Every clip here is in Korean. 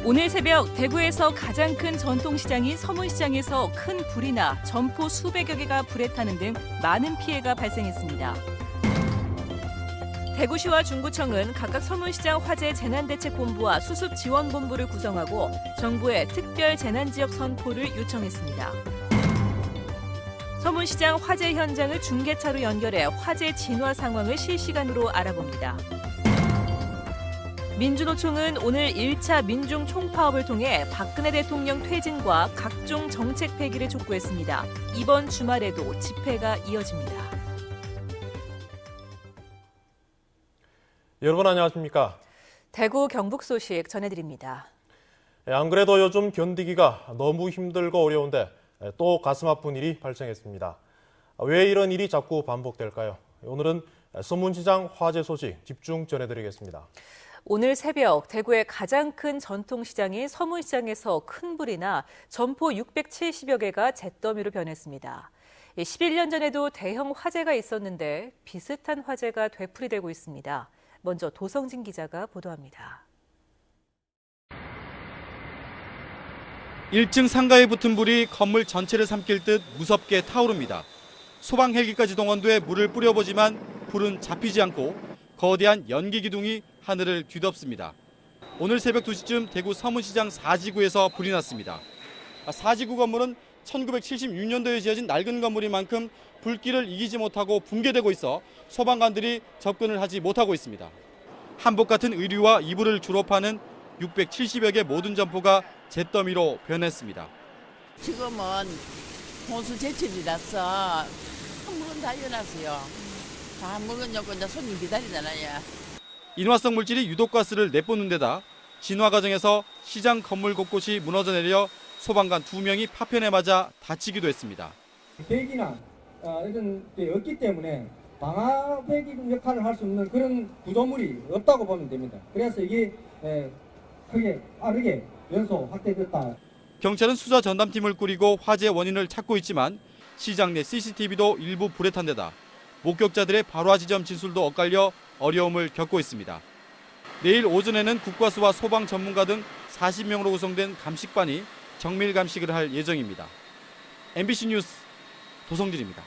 오늘 새벽 대구에서 가장 큰 전통시장인 서문시장에서 큰 불이 나 점포 수백여 개가 불에 타는 등 많은 피해가 발생했습니다. 대구시와 중구청은 각각 서문시장 화재 재난대책본부와 수습지원본부를 구성하고 정부에 특별 재난지역 선포를 요청했습니다. 서문시장 화재 현장을 중계차로 연결해 화재 진화 상황을 실시간으로 알아봅니다. 민주노총은 오늘 1차 민중 총파업을 통해 박근혜 대통령 퇴진과 각종 정책 폐기를 촉구했습니다. 이번 주말에도 집회가 이어집니다. 여러분 안녕하십니까? 대구 경북 소식 전해드립니다. 안 그래도 요즘 견디기가 너무 힘들고 어려운데 또 가슴 아픈 일이 발생했습니다. 왜 이런 일이 자꾸 반복될까요? 오늘은 서문시장 화재 소식 집중 전해드리겠습니다. 오늘 새벽 대구의 가장 큰 전통시장인 서문시장에서 큰 불이 나 점포 670여 개가 잿더미로 변했습니다. 11년 전에도 대형 화재가 있었는데 비슷한 화재가 되풀이되고 있습니다. 먼저 도성진 기자가 보도합니다. 1층 상가에 붙은 불이 건물 전체를 삼킬 듯 무섭게 타오릅니다. 소방 헬기까지 동원돼 물을 뿌려보지만 불은 잡히지 않고 거대한 연기 기둥이 하늘을 뒤덮습니다. 오늘 새벽 2시쯤 대구 서문시장 4지구에서 불이 났습니다. 4지구 건물은 1976년도에 지어진 낡은 건물인 만큼 불길을 이기지 못하고 붕괴되고 있어 소방관들이 접근을 하지 못하고 있습니다. 한복 같은 의류와 이불을 주로 파는 670여 개 모든 점포가 잿더미로 변했습니다. 지금은 호수 제철이라서 한 물건 다 열어놨어요. 다 물건 엮고 이제 손님 기다리잖아요. 인화성 물질이 유독가스를 내뿜는 데다 진화 과정에서 시장 건물 곳곳이 무너져 내려 소방관 2명이 파편에 맞아 다치기도 했습니다. 배기나 이런 게 없기 때문에 방화배기 역할을 할 수 없는 그런 구조물이 없다고 보면 됩니다. 그래서 이게 크게 빠르게 연소 확대됐다. 경찰은 수사 전담팀을 꾸리고 화재 원인을 찾고 있지만 시장 내 CCTV도 일부 불에 탄 데다 목격자들의 발화 지점 진술도 엇갈려 어려움을 겪고 있습니다. 내일 오전에는 국과수와 소방 전문가 등 40명으로 구성된 감식반이 정밀 감식을 할 예정입니다. MBC 뉴스 도성진입니다.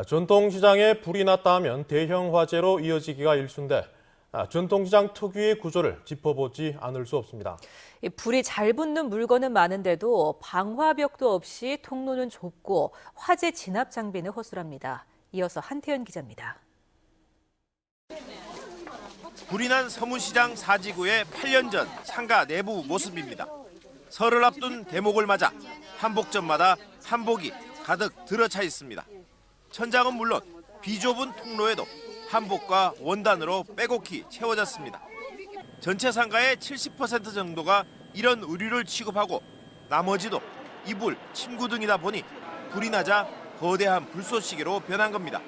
전통시장에 불이 났다 하면 대형 화재로 이어지기가 일쑤인데 전통시장 특유의 구조를 짚어보지 않을 수 없습니다. 불이 잘 붙는 물건은 많은데도 방화벽도 없이 통로는 좁고 화재 진압 장비는 허술합니다. 이어서 한태현 기자입니다. 불이 난 서문시장 4지구의 8년 전 상가 내부 모습입니다. 설을 앞둔 대목을 맞아 한복점마다 한복이 가득 들어차 있습니다. 천장은 물론 비좁은 통로에도 한복과 원단으로 빼곡히 채워졌습니다. 전체 상가의 70% 정도가 이런 의류를 취급하고 나머지도 이불, 침구 등이다 보니 불이 나자 거대한 불쏘시개로 변한 겁니다.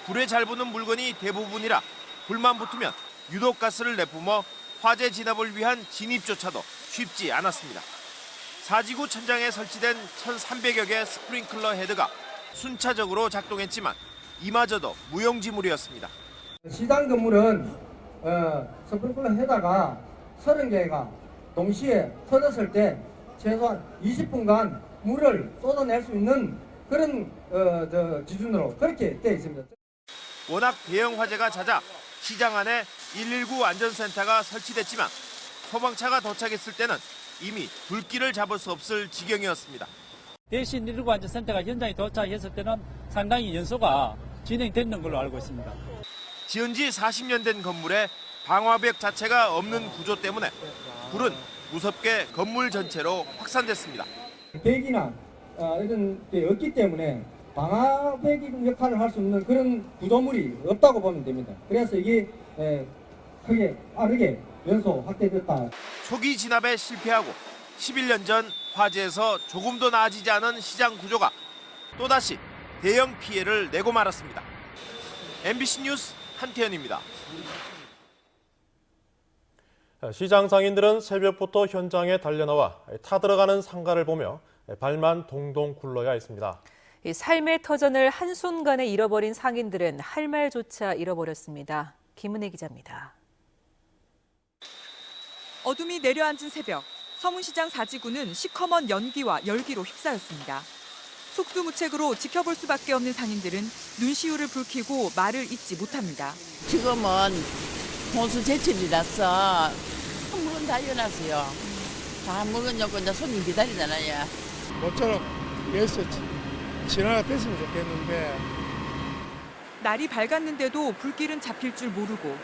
불에 잘 붙는 물건이 대부분이라 불만 붙으면 유독가스를 내뿜어 화재 진압을 위한 진입조차도 쉽지 않았습니다. 4지구 천장에 설치된 1,300여 개 스프링클러 헤드가 순차적으로 작동했지만 이마저도 무용지물이었습니다. 시장 건물은 스프링클러 헤다가 30개가 동시에 터졌을 때 최소한 20분간 물을 쏟아낼 수 있는 그런 기준으로 그렇게 되어 있습니다. 워낙 대형 화재가 잦아 시장 안에 119 안전센터가 설치됐지만 소방차가 도착했을 때는 이미 불길을 잡을 수 없을 지경이었습니다. 대신 119 안전센터가 현장에 도착했을 때는 상당히 연소가 진행되는 걸로 알고 있습니다. 지은 지 40년 된 건물에 방화벽 자체가 없는 구조 때문에 불은 무섭게 건물 전체로 확산됐습니다. 배기나 이런 게 없기 때문에 방화배기 역할을 할 수 없는 그런 구조물이 없다고 보면 됩니다. 그래서 이게 크게 빠르게 연소 확대됐다. 초기 진압에 실패하고 11년 전 화재에서 조금도 나아지지 않은 시장 구조가 또다시 대형 피해를 내고 말았습니다. MBC 뉴스 한태현입니다. 시장 상인들은 새벽부터 현장에 달려나와 타들어가는 상가를 보며 발만 동동 굴러야 했습니다. 삶의 터전을 한순간에 잃어버린 상인들은 할 말조차 잃어버렸습니다. 김은혜 기자입니다. 어둠이 내려앉은 새벽, 서문시장 4지구는 시커먼 연기와 열기로 휩싸였습니다. 속수무책으로 지켜볼 수밖에 없는 상인들은 눈시울을 붉히고 말을 잇지 못합니다. 지금은 혼수 제철이라서 한물은 다 연하세요. 다 물건 엮고 이제 손님 기다리잖아요. 모처럼 여기서 진화가 됐으면 좋겠는데. 날이 밝았는데도 불길은 잡힐 줄 모르고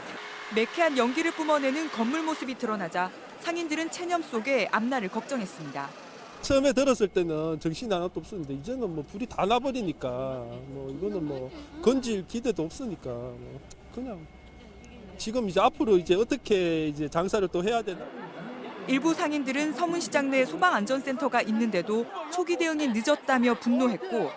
매캐한 연기를 뿜어내는 건물 모습이 드러나자 상인들은 체념 속에 앞날을 걱정했습니다. 처음에 들었을 때는 정신이 하나도 없었는데 이제는 뭐 불이 다 나버리니까 뭐 이거는 뭐 건질 기대도 없으니까 뭐 그냥 지금 이제 앞으로 이제 어떻게 이제 장사를 또 해야 되나. 일부 상인들은 서문시장 내 소방안전센터가 있는데도 초기 대응이 늦었다며 분노했고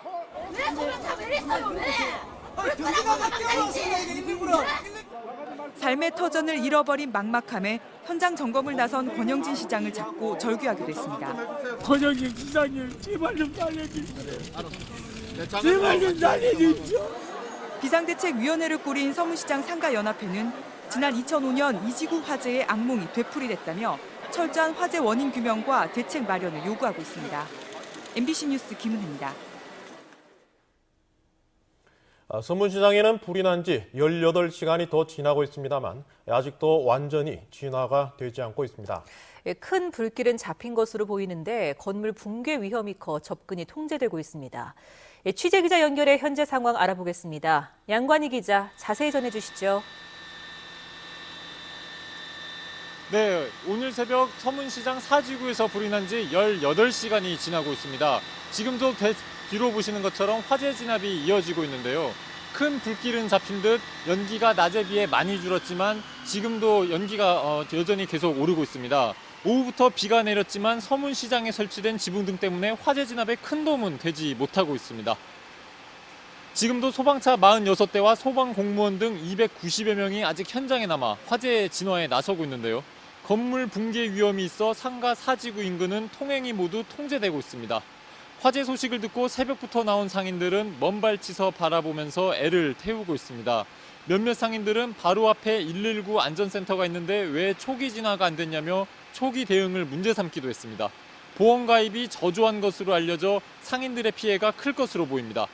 삶의 터전을 잃어버린 막막함에 현장 점검을 나선 권영진 시장을 잡고 절규하기도 했습니다. 권영진 시장님 제발 좀 살려주십시오. 제발 좀 살려주십시오. 비상대책위원회를 꾸린 서문시장 상가연합회는 지난 2005년 이지구 화재의 악몽이 되풀이됐다며 철저한 화재 원인 규명과 대책 마련을 요구하고 있습니다. MBC 뉴스 김은혜입니다. 서문시장에는 불이 난 지 18시간이 더 지나고 있습니다만 아직도 완전히 진화가 되지 않고 있습니다. 큰 불길은 잡힌 것으로 보이는데 건물 붕괴 위험이 커 접근이 통제되고 있습니다. 취재기자 연결해 현재 상황 알아보겠습니다. 양관희 기자, 자세히 전해주시죠. 네, 오늘 새벽 서문시장 4지구에서 불이 난 지 18시간이 지나고 있습니다. 지금도 뒤로 보시는 것처럼 화재 진압이 이어지고 있는데요. 큰 불길은 잡힌 듯 연기가 낮에 비해 많이 줄었지만 지금도 연기가 여전히 계속 오르고 있습니다. 오후부터 비가 내렸지만 서문시장에 설치된 지붕등 때문에 화재 진압에 큰 도움은 되지 못하고 있습니다. 지금도 소방차 46대와 소방 공무원 등 290여 명이 아직 현장에 남아 화재 진화에 나서고 있는데요. 건물 붕괴 위험이 있어 상가 4지구 인근은 통행이 모두 통제되고 있습니다. 화재 소식을 듣고 새벽부터 나온 상인들은 먼 발치서 바라보면서 애를 태우고 있습니다. 몇몇 상인들은 바로 앞에 119 안전센터가 있는데 왜 초기 진화가 안 됐냐며 초기 대응을 문제 삼기도 했습니다. 보험 가입이 저조한 것으로 알려져 상인들의 피해가 클 것으로 보입니다.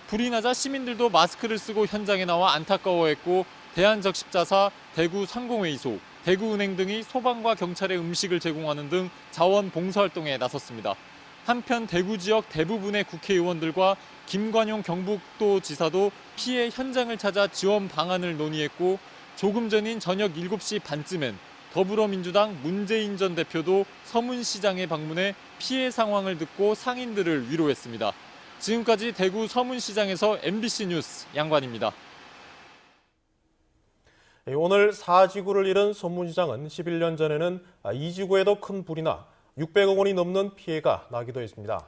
불이 나자 시민들도 마스크를 쓰고 현장에 나와 안타까워했고 대한적십자사, 대구상공회의소, 대구은행 등이 소방과 경찰에 음식을 제공하는 등 자원봉사활동에 나섰습니다. 한편 대구 지역 대부분의 국회의원들과 김관용 경북도지사도 피해 현장을 찾아 지원 방안을 논의했고 조금 전인 저녁 7시 반쯤엔 더불어민주당 문재인 전 대표도 서문시장에 방문해 피해 상황을 듣고 상인들을 위로했습니다. 지금까지 대구 서문시장에서 MBC 뉴스 양관입니다. 오늘 4지구를 잃은 서문시장은 11년 전에는 2지구에도 큰 불이 나 600억 원이 넘는 피해가 나기도 했습니다.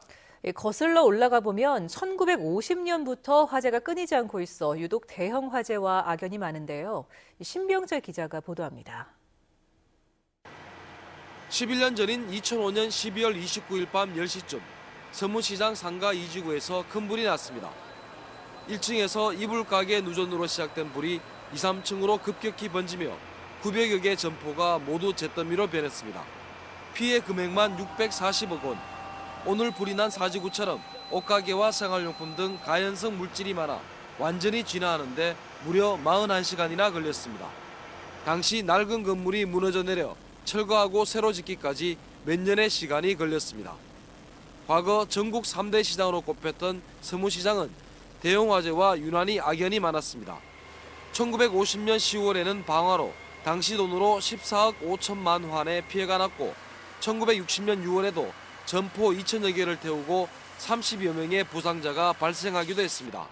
거슬러 올라가 보면 1950년부터 화재가 끊이지 않고 있어 유독 대형 화재와 악연이 많은데요. 신병철 기자가 보도합니다. 11년 전인 2005년 12월 29일 밤 10시쯤 서문시장 상가 2지구에서 큰 불이 났습니다. 1층에서 이불 가게 누전으로 시작된 불이 2, 3층으로 급격히 번지며 900여 개 점포가 모두 잿더미로 변했습니다. 피해 금액만 640억 원. 오늘 불이 난 4지구처럼 옷가게와 생활용품 등 가연성 물질이 많아 완전히 진화하는데 무려 41시간이나 걸렸습니다. 당시 낡은 건물이 무너져 내려 철거하고 새로 짓기까지 몇 년의 시간이 걸렸습니다. 과거 전국 3대 시장으로 꼽혔던 서문시장은 대형 화재와 유난히 악연이 많았습니다. 1950년 10월에는 방화로 당시 돈으로 14억 5천만 환의 피해가 났고 1960년 6월에도 점포 2천여 개를 태우고 30여 명의 부상자가 발생하기도 했습니다.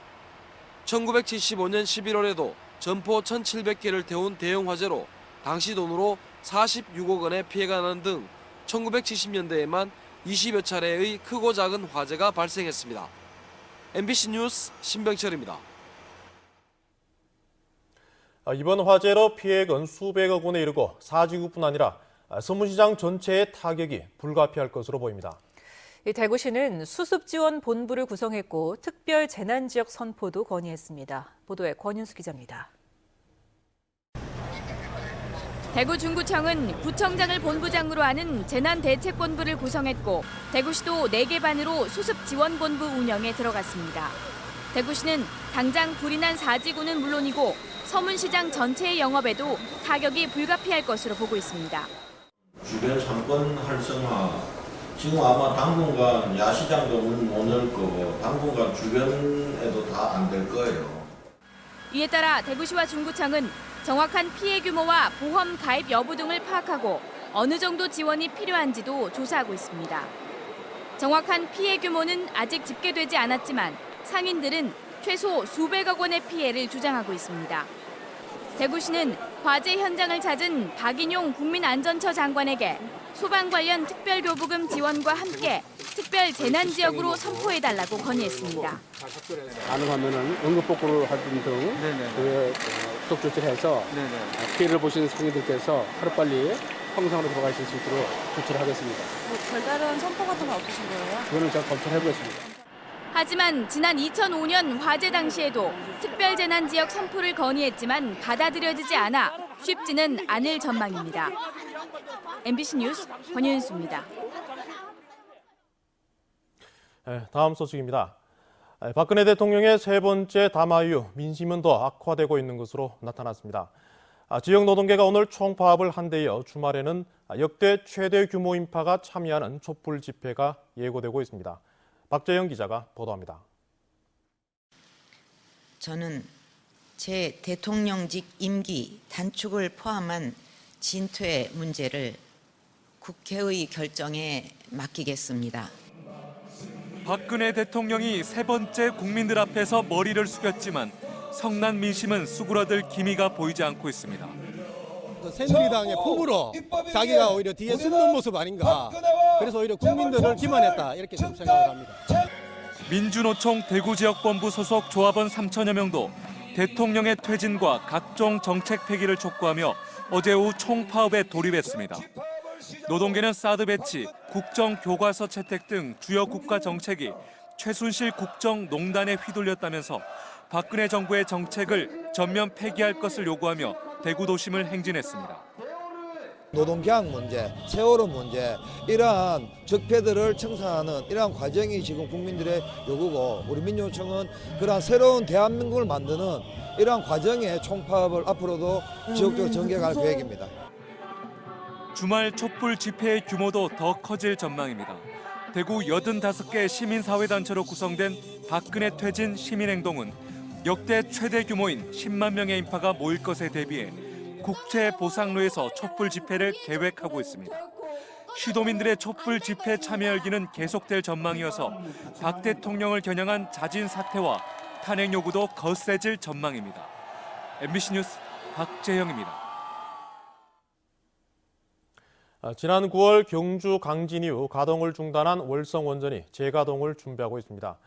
1975년 11월에도 점포 1,700개를 태운 대형 화재로 당시 돈으로 46억 원의 피해가 나는 등 1970년대에만 20여 차례의 크고 작은 화재가 발생했습니다. MBC 뉴스 신병철입니다. 이번 화재로 피해액은 수백억 원에 이르고 4지구뿐 아니라 서문시장 전체의 타격이 불가피할 것으로 보입니다. 대구시는 수습지원본부를 구성했고 특별 재난지역 선포도 건의했습니다. 보도에 권윤수 기자입니다. 대구 중구청은 구청장을 본부장으로 하는 재난대책본부를 구성했고 대구시도 4개 반으로 수습지원본부 운영에 들어갔습니다. 대구시는 당장 불이 난 4지구는 물론이고 서문시장 전체의 영업에도 타격이 불가피할 것으로 보고 있습니다. 주변 상권 활성화, 지금 아마 당분간 야시장도 문 못 열 거고 당분간 주변에도 다 안 될 거예요. 이에 따라 대구시와 중구청은 정확한 피해 규모와 보험 가입 여부 등을 파악하고 어느 정도 지원이 필요한지도 조사하고 있습니다. 정확한 피해 규모는 아직 집계되지 않았지만 상인들은 최소 수백억 원의 피해를 주장하고 있습니다. 대구시는 화재 현장을 찾은 박인용 국민안전처 장관에게 소방 관련 특별교부금 지원과 함께 특별 재난지역으로 선포해달라고 건의했습니다. 가능하면은 응급복구를 하든 등 후속 조치를 해서 피해를 보시는 상인들께서 하루빨리 평상으로 돌아가실 수 있도록 조치를 하겠습니다. 별다른 선포 같은 거 없으신 거예요? 그거는 제가 검토해보겠습니다. 하지만 지난 2005년 화재 당시에도 특별재난지역 선포를 건의했지만 받아들여지지 않아 쉽지는 않을 전망입니다. MBC 뉴스 권윤수입니다. 다음 소식입니다. 박근혜 대통령의 세 번째 담화 이후 민심은 더 악화되고 있는 것으로 나타났습니다. 지역 노동계가 오늘 총파업을 한 데 이어 주말에는 역대 최대 규모 인파가 참여하는 촛불 집회가 예고되고 있습니다. 박재영 기자가 보도합니다. 저는 제 대통령직 임기 단축을 포함한 진퇴 문제를 국회의 결정에 맡기겠습니다. 박근혜 대통령이 세 번째 국민들 앞에서 머리를 숙였지만 성난 민심은 수그러들 기미가 보이지 않고 있습니다. 새누리당의 폭으로 자기가 오히려 뒤에 숨는 모습 아닌가. 그래서 오히려 국민들을 기만했다 이렇게 좀 생각을 합니다. 민주노총 대구지역본부 소속 조합원 3천여 명도 대통령의 퇴진과 각종 정책 폐기를 촉구하며 어제 오후 총파업에 돌입했습니다. 노동계는 사드 배치, 국정교과서 채택 등 주요 국가 정책이 최순실 국정농단에 휘둘렸다면서 박근혜 정부의 정책을 전면 폐기할 것을 요구하며 대구 도심을 행진했습니다. 노동계약 문제, 세월호 문제, 이러한 적폐들을 청산하는 이러한 과정이 지금 국민들의 요구고 우리 민주노총은 그러한 새로운 대한민국을 만드는 이러한 과정의 총파업을 앞으로도 지속적으로 전개할 계획입니다. 주말 촛불 집회의 규모도 더 커질 전망입니다. 대구 85개 시민사회단체로 구성된 박근혜 퇴진 시민행동은 역대 최대 규모인 10만 명의 인파가 모일 것에 대비해 국채 보상로에서 촛불 집회를 계획하고 있습니다. 시도민들의 촛불 집회 참여 열기는 계속될 전망이어서 박 대통령을 겨냥한 자진 사퇴와 탄핵 요구도 거세질 전망입니다. MBC 뉴스 박재영입니다. 지난 9월 경주 강진 이후 가동을 중단한 월성원전이 재가동을 준비하고 있습니다.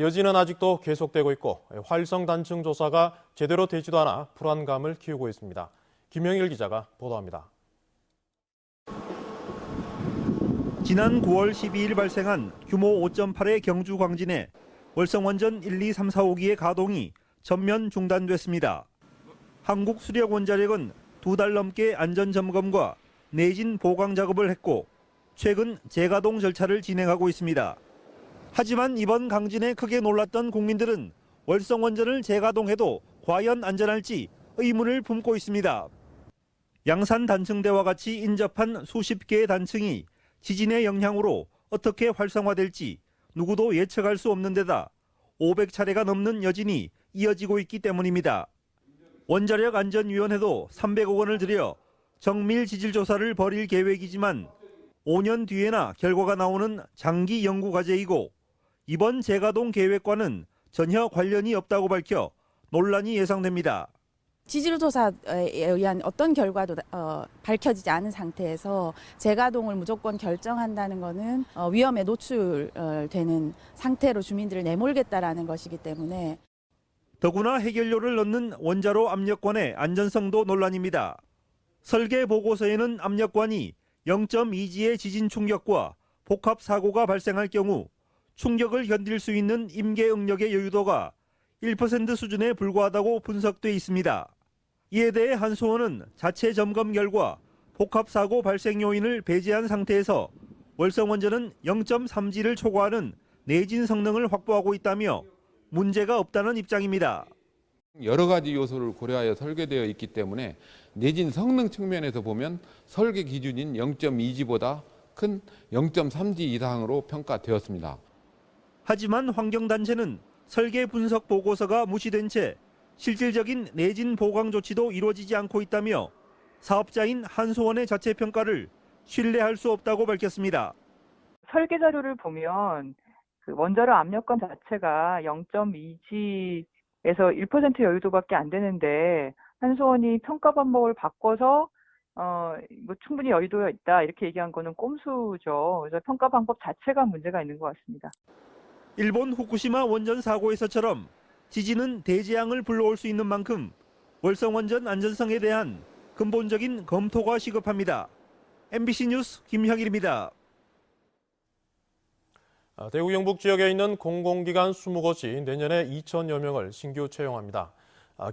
여진은 아직도 계속되고 있고 활성 단층 조사가 제대로 되지도 않아 불안감을 키우고 있습니다. 김영일 기자가 보도합니다. 지난 9월 12일 발생한 규모 5.8의 경주 강진에 월성원전 1, 2, 3, 4, 5기의 가동이 전면 중단됐습니다. 한국수력원자력은 2달 넘게 안전점검과 내진 보강 작업을 했고 최근 재가동 절차를 진행하고 있습니다. 하지만 이번 강진에 크게 놀랐던 국민들은 월성원전을 재가동해도 과연 안전할지 의문을 품고 있습니다. 양산 단층대와 같이 인접한 수십 개의 단층이 지진의 영향으로 어떻게 활성화될지 누구도 예측할 수 없는 데다 500차례가 넘는 여진이 이어지고 있기 때문입니다. 원자력안전위원회도 300억 원을 들여 정밀 지질 조사를 벌일 계획이지만 5년 뒤에나 결과가 나오는 장기 연구 과제이고 이번 재가동 계획과는 전혀 관련이 없다고 밝혀 논란이 예상됩니다. 지질조사에 의한 어떤 결과도 밝혀지지 않은 상태에서 재가동을 무조건 결정한다는 것은 위험에 노출되는 상태로 주민들을 내몰겠다라는 것이기 때문에 더구나 해결료를 넣는 원자로 압력관의 안전성도 논란입니다. 설계 보고서에는 압력관이 0.2G의 지진 충격과 복합 사고가 발생할 경우 충격을 견딜 수 있는 임계 응력의 여유도가 1% 수준에 불과하다고 분석돼 있습니다. 이에 대해 한수원은 자체 점검 결과 복합사고 발생 요인을 배제한 상태에서 월성원전은 0.3G를 초과하는 내진 성능을 확보하고 있다며 문제가 없다는 입장입니다. 여러 가지 요소를 고려하여 설계되어 있기 때문에 내진 성능 측면에서 보면 설계 기준인 0.2G보다 큰 0.3G 이상으로 평가되었습니다. 하지만 환경단체는 설계 분석 보고서가 무시된 채 실질적인 내진 보강 조치도 이루어지지 않고 있다며 사업자인 한수원의 자체 평가를 신뢰할 수 없다고 밝혔습니다. 설계 자료를 보면 그 원자력 압력감 자체가 0.2G에서 1% 여유도밖에 안 되는데 한수원이 평가 방법을 바꿔서 뭐 충분히 여유도가 있다 이렇게 얘기한 거는 꼼수죠. 그래서 평가 방법 자체가 문제가 있는 것 같습니다. 일본 후쿠시마 원전 사고에서처럼 지진은 대재앙을 불러올 수 있는 만큼 월성원전 안전성에 대한 근본적인 검토가 시급합니다. MBC 뉴스 김형일입니다. 대구 경북 지역에 있는 공공기관 20곳이 내년에 2천여 명을 신규 채용합니다.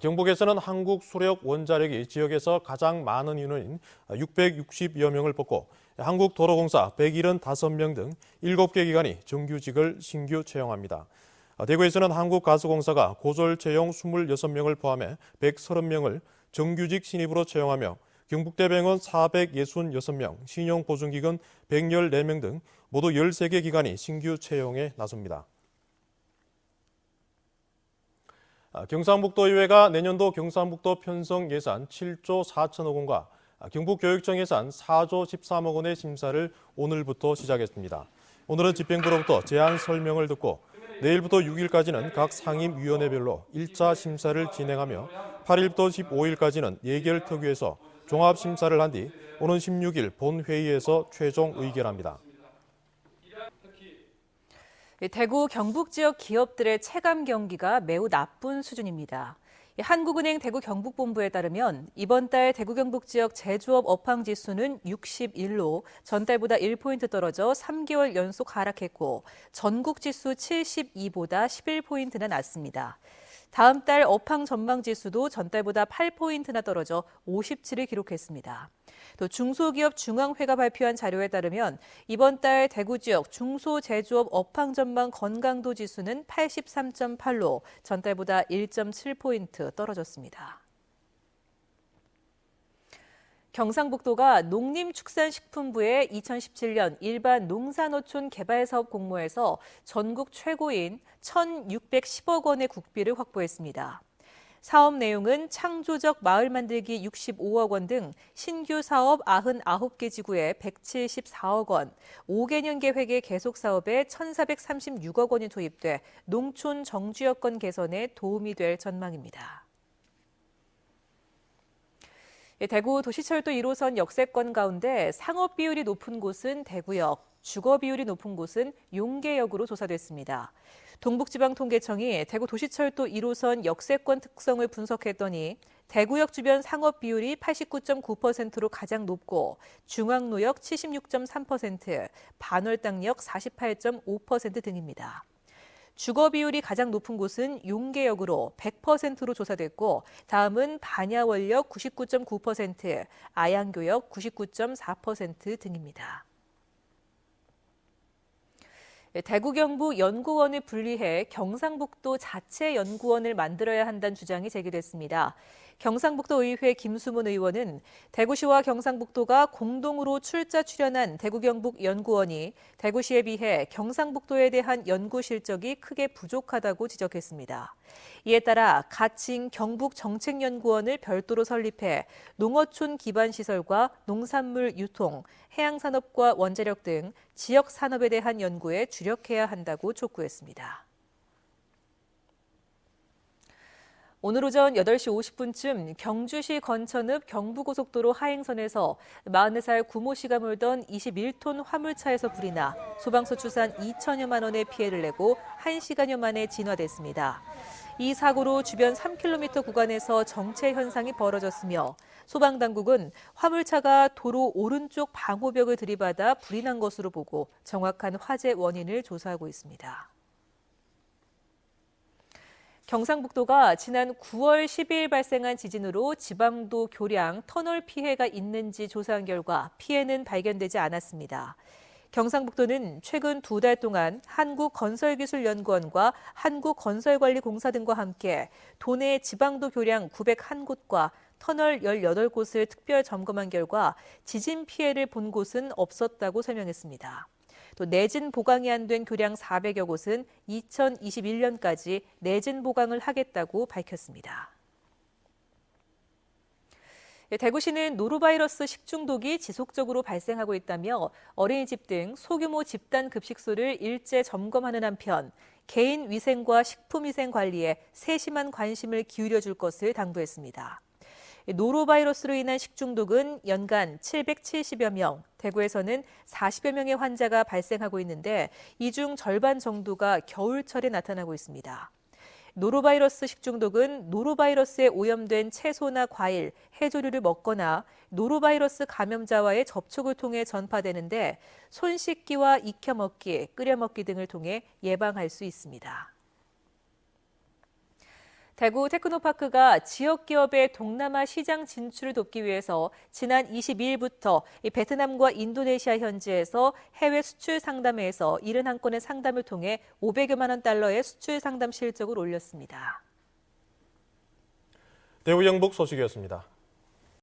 경북에서는 한국수력원자력이 지역에서 가장 많은 인원인 660여 명을 뽑고 한국도로공사 175명 등 7개 기관이 정규직을 신규 채용합니다. 대구에서는 한국가스공사가 고졸 채용 26명을 포함해 130명을 정규직 신입으로 채용하며 경북대병원 466명, 신용보증기관 114명 등 모두 13개 기관이 신규 채용에 나섭니다. 경상북도의회가 내년도 경상북도 편성 예산 7조 4천억 원과 경북교육청 예산 4조 13억 원의 심사를 오늘부터 시작했습니다. 오늘은 집행부로부터 제안 설명을 듣고 내일부터 6일까지는 각 상임위원회별로 1차 심사를 진행하며 8일부터 15일까지는 예결특위에서 종합심사를 한 뒤 오는 16일 본회의에서 최종 의결합니다. 대구 경북 지역 기업들의 체감 경기가 매우 나쁜 수준입니다. 한국은행 대구 경북본부에 따르면 이번 달 대구 경북 지역 제조업 업황 지수는 61로 전달보다 1포인트 떨어져 3개월 연속 하락했고 전국 지수 72보다 11포인트나 낮습니다. 다음 달 업황 전망 지수도 전달보다 8포인트나 떨어져 57을 기록했습니다. 또 중소기업 중앙회가 발표한 자료에 따르면 이번 달 대구 지역 중소제조업 업황 전망 건강도 지수는 83.8로 전달보다 1.7포인트 떨어졌습니다. 경상북도가 농림축산식품부의 2017년 일반 농산어촌 개발사업 공모에서 전국 최고인 1,610억 원의 국비를 확보했습니다. 사업 내용은 창조적 마을 만들기 65억 원 등 신규 사업 99개 지구에 174억 원, 5개년 계획의 계속 사업에 1,436억 원이 투입돼 농촌 정주 여건 개선에 도움이 될 전망입니다. 대구 도시철도 1호선 역세권 가운데 상업 비율이 높은 곳은 대구역, 주거 비율이 높은 곳은 용계역으로 조사됐습니다. 동북지방통계청이 대구 도시철도 1호선 역세권 특성을 분석했더니 대구역 주변 상업 비율이 89.9%로 가장 높고 중앙로역 76.3%, 반월당역 48.5% 등입니다. 주거 비율이 가장 높은 곳은 용계역으로 100%로 조사됐고 다음은 반야월역 99.9%, 아양교역 99.4% 등입니다. 대구 경북 연구원을 분리해 경상북도 자체 연구원을 만들어야 한다는 주장이 제기됐습니다. 경상북도 의회 김수문 의원은 대구시와 경상북도가 공동으로 출자출연한 대구 경북 연구원이 대구시에 비해 경상북도에 대한 연구 실적이 크게 부족하다고 지적했습니다. 이에 따라 가칭 경북정책연구원을 별도로 설립해 농어촌 기반 시설과 농산물 유통, 해양산업과 원자력 등 지역 산업에 대한 연구에 주력해야 한다고 촉구했습니다. 오늘 오전 8시 50분쯤 경주시 건천읍 경부고속도로 하행선에서 44살 구모 씨가 몰던 21톤 화물차에서 불이 나 소방서 추산 2천여만 원의 피해를 내고 1시간여 만에 진화됐습니다. 이 사고로 주변 3km 구간에서 정체 현상이 벌어졌으며 소방당국은 화물차가 도로 오른쪽 방호벽을 들이받아 불이 난 것으로 보고 정확한 화재 원인을 조사하고 있습니다. 경상북도가 지난 9월 12일 발생한 지진으로 지방도 교량, 터널 피해가 있는지 조사한 결과 피해는 발견되지 않았습니다. 경상북도는 최근 2달 동안 한국건설기술연구원과 한국건설관리공사 등과 함께 도내 지방도 교량 901곳과 터널 18곳을 특별 점검한 결과 지진 피해를 본 곳은 없었다고 설명했습니다. 또 내진 보강이 안 된 교량 400여 곳은 2021년까지 내진 보강을 하겠다고 밝혔습니다. 대구시는 노로바이러스 식중독이 지속적으로 발생하고 있다며 어린이집 등 소규모 집단 급식소를 일제 점검하는 한편 개인 위생과 식품위생 관리에 세심한 관심을 기울여 줄 것을 당부했습니다. 노로바이러스로 인한 식중독은 연간 770여 명, 대구에서는 40여 명의 환자가 발생하고 있는데 이 중 절반 정도가 겨울철에 나타나고 있습니다. 노로바이러스 식중독은 노로바이러스에 오염된 채소나 과일, 해조류를 먹거나 노로바이러스 감염자와의 접촉을 통해 전파되는데 손 씻기와 익혀 먹기, 끓여 먹기 등을 통해 예방할 수 있습니다. 대구 테크노파크가 지역 기업의 동남아 시장 진출을 돕기 위해서 지난 22일부터 베트남과 인도네시아 현지에서 해외 수출 상담회에서 71건의 상담을 통해 500여만 원 달러의 수출 상담 실적을 올렸습니다. 대구 영북 소식이었습니다.